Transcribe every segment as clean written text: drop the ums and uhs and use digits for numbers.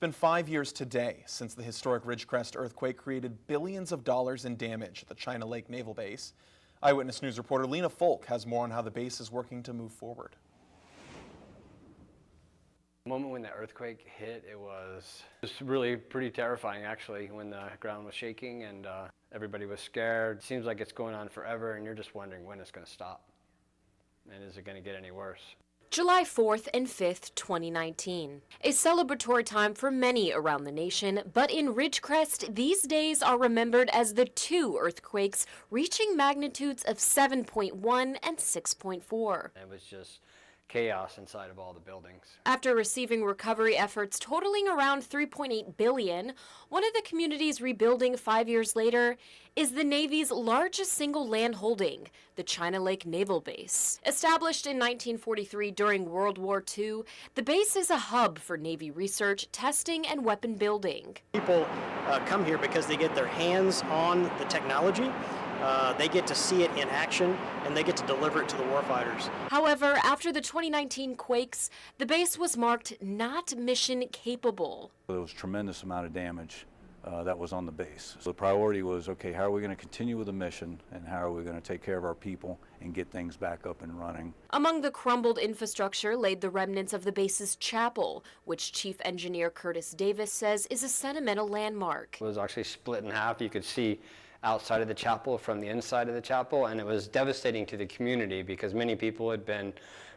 Been 5 years today since the historic Ridgecrest earthquake created billions of dollars in damage at the China Lake Naval Base. Eyewitness News reporter Lena Folk has more on how the base is working to move forward. The moment when the earthquake hit, it was really pretty terrifying, actually, when the ground was shaking and everybody was scared. It seems like it's going on forever, and you're just wondering when it's going to stop. And is it going to get any worse? July 4th and 5th, 2019. A celebratory time for many around the nation, but in Ridgecrest, these days are remembered as the two earthquakes reaching magnitudes of 7.1 and 6.4. It was just chaos inside of all the buildings. After receiving recovery efforts totaling around $3.8 billion, one of the communities rebuilding 5 years later is the Navy's largest single land holding, the China Lake Naval Base. Established in 1943 during World War II, the base is a hub for Navy research, testing, and weapon building. People come here because they get their hands on the technology. They get to see it in action, and they get to deliver it to the warfighters. However, after the 2019 quakes, the base was marked not mission capable. There was a tremendous amount of damage that was on the base. So the priority was, okay, how are we going to continue with the mission, and how are we going to take care of our people and get things back up and running? Among the crumbled infrastructure laid the remnants of the base's chapel, which Chief Engineer Curtis Davis says is a sentimental landmark. It was actually split in half. You could see outside of the chapel from the inside of the chapel, and it was devastating to the community because many people had been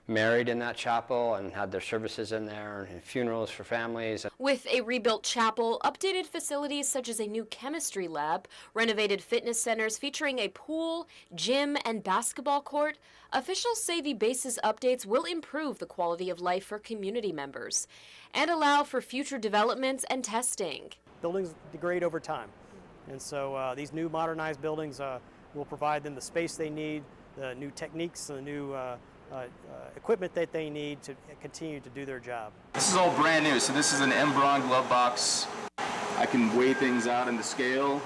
married in that chapel and had their services in there and funerals for families. With a rebuilt chapel, updated facilities such as a new chemistry lab, renovated fitness centers featuring a pool, gym, and basketball court, officials say the base's updates will improve the quality of life for community members and allow for future developments and testing. Buildings degrade over time. And so these new modernized buildings will provide them the space they need, the new techniques, the new equipment that they need to continue to do their job. This is all brand new, so this is an Embron glove box. I can weigh things out in the scale.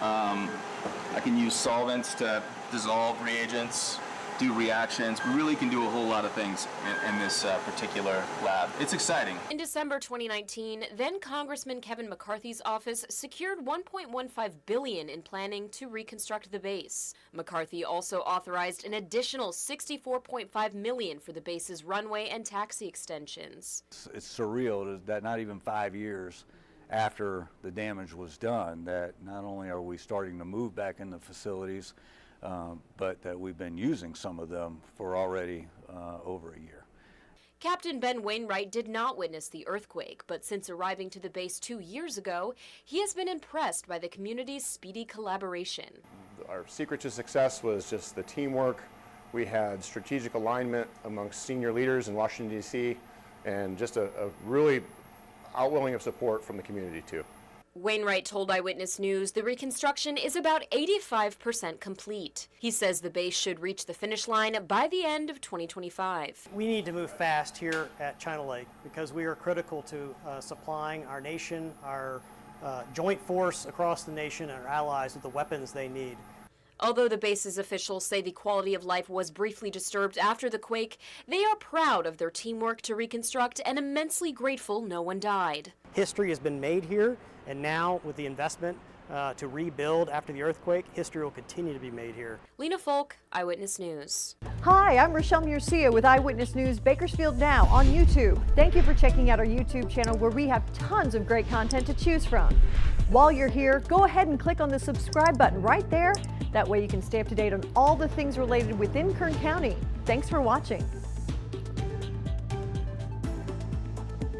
I can use solvents to dissolve reagents, do reactions. We really can do a whole lot of things in this particular lab. It's exciting. In December 2019, then Congressman Kevin McCarthy's office secured $1.15 billion in planning to reconstruct the base. McCarthy also authorized an additional $64.5 million for the base's runway and taxi extensions. It's surreal that not even 5 years after the damage was done, that not only are we starting to move back in the facilities, but that we've been using some of them for already over a year. Captain Ben Wainwright did not witness the earthquake, but since arriving to the base 2 years ago, he has been impressed by the community's speedy collaboration. Our secret to success was just the teamwork. We had strategic alignment amongst senior leaders in Washington, D.C., and just a really outwelling of support from the community, too. Wainwright told Eyewitness News the reconstruction is about 85% complete. He says the base should reach the finish line by the end of 2025. We need to move fast here at China Lake because we are critical to supplying our nation, our joint force across the nation, and our allies with the weapons they need. Although the base's officials say the quality of life was briefly disturbed after the quake, they are proud of their teamwork to reconstruct and immensely grateful no one died. History has been made here, and now with the investment to rebuild after the earthquake, history will continue to be made here. Lena Folk, Eyewitness News. Hi, I'm Rochelle Murcia with Eyewitness News Bakersfield Now on YouTube. Thank you for checking out our YouTube channel where we have tons of great content to choose from. While you're here, go ahead and click on the subscribe button right there. That way you can stay up to date on all the things related within Kern County. Thanks for watching.